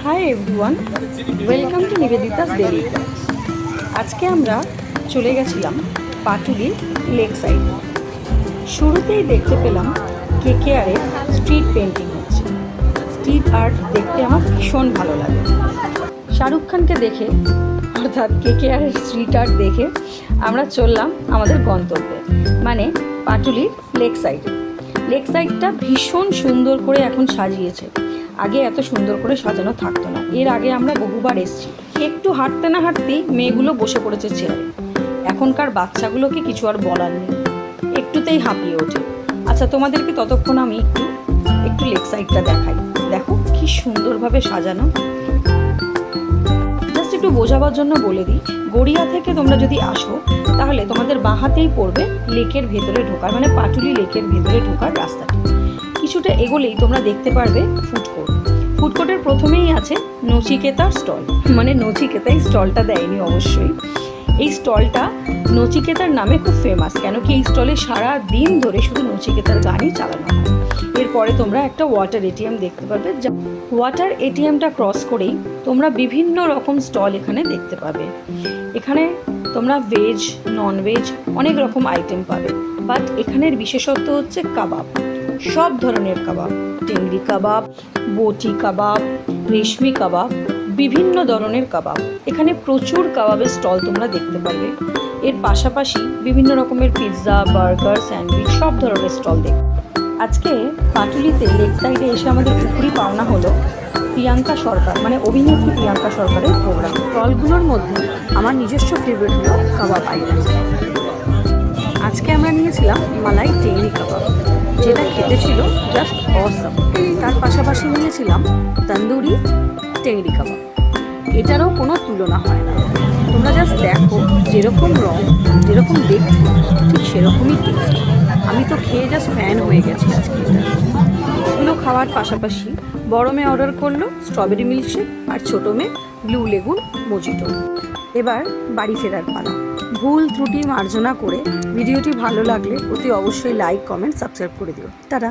High everyone, welcome to Nivedita's daily blogs. আজকে আমরা চলে গেছিলাম পাটুলি লেক সাইড। শুরুতেই দেখতে পেলাম কেকেআরের স্ট্রিট পেন্টিং হচ্ছে। স্ট্রিট আর্ট দেখতে আমার ভীষণ ভালো লাগে। শাহরুখ খানকে দেখে অর্থাৎ কেকেআরের স্ট্রিট আর্ট দেখে আমরা চললাম আমাদের গন্তব্যে, মানে পাটুলির লেক সাইডে। লেক সাইডটা ভীষণ সুন্দর করে এখন সাজিয়েছে। আগে এত সুন্দর করে সাজানো থাকতো না। এর আগে আমরা বহুবার এসেছি। একটু হাঁটতে না হাঁটতেই মেয়েগুলো বসে পড়েছে চেয়ারে। এখনকার বাচ্চাগুলোকে কিছু আর বলার নেই, একটুতেই হাঁপিয়ে ওঠে। আচ্ছা, তোমাদেরকে ততক্ষণ আমি একটু লেক সাইডটা দেখাই। দেখো কি সুন্দরভাবে সাজানো। জাস্ট একটু বোঝাবার জন্য বলে দিই, গড়িয়া থেকে তোমরা যদি আসো তাহলে তোমাদের বাঁ হাতেই পড়বে লেকের ভেতরে ঢোকার, মানে পাটুলি লেকের ভেতরে ঢোকার রাস্তাটি। কিছুটা এগোলেই তোমরা দেখতে পারবে ফুডকোর্ট। ফুডকোর্টের প্রথমেই আছে নচিকেতার স্টল, মানে নচিকেতাই স্টলটা দেয়নি অবশ্যই। এই স্টলটা নচিকেতার নামে খুব ফেমাস, কেন কি এই স্টলে সারা দিন ধরে শুধু নচিকেতার গানই চালানো হয়। এরপরে তোমরা একটা ওয়াটার এটিএম দেখতে পাবে। ওয়াটার এটিএমটা ক্রস করেই তোমরা বিভিন্ন রকম স্টল এখানে দেখতে পাবে। এখানে তোমরা ভেজ, নন ভেজ অনেক রকম আইটেম পাবে। বাট এখানের বিশেষত্ব হচ্ছে কাবাব, সব ধরনের কাবাব, টেংরি কাবাব, বটি কাবাব, রেশমি কাবাব, বিভিন্ন ধরনের কাবাব। এখানে প্রচুর কাবাবের স্টল তোমরা দেখতে পাবে। এর পাশাপাশি বিভিন্ন রকমের পিৎজা, বার্গার, স্যান্ডউইচ সব ধরনের স্টল দেখবে। আজকে পাটুলিতে লেক সাইডে এসে আমাদের উপরি পাওনা হলো প্রিয়াঙ্কা সরকার, মানে অভিনেত্রী প্রিয়াঙ্কা সরকারের প্রোগ্রাম। স্টলগুলোর মধ্যে আমার নিজস্ব ফেভারিট হলো কাবাব আইটেম। আজকে আমরা নিয়েছিলাম মালাই টেংরি কাবাব, যেটা খেতে ছিল জাস্ট অসাম। তার পাশাপাশি নিয়েছিলাম তন্দুরি টেংরি কাবাব। এটারও কোনো তুলনা হয় না। তোমরা জাস্ট দেখো, যেরকম রং, যেরকম দেখতে, ঠিক সেরকমই টেস্ট। আমি তো খেয়ে জাস্ট ফ্যান হয়ে গেছি আজকে। এগুলো খাওয়ার পাশাপাশি বড় মেয়ে অর্ডার করলো স্ট্রবেরি মিল্কশেক, আর ছোটো মেয়ে ব্লু লেগুন মজিটো। এবার বাড়ি ফেরার পালা। ভুল ত্রুটি মার্জনা করে ভিডিওটি ভালো লাগলে অতি অবশ্যই লাইক, কমেন্ট, সাবস্ক্রাইব করে দিও। টাটা।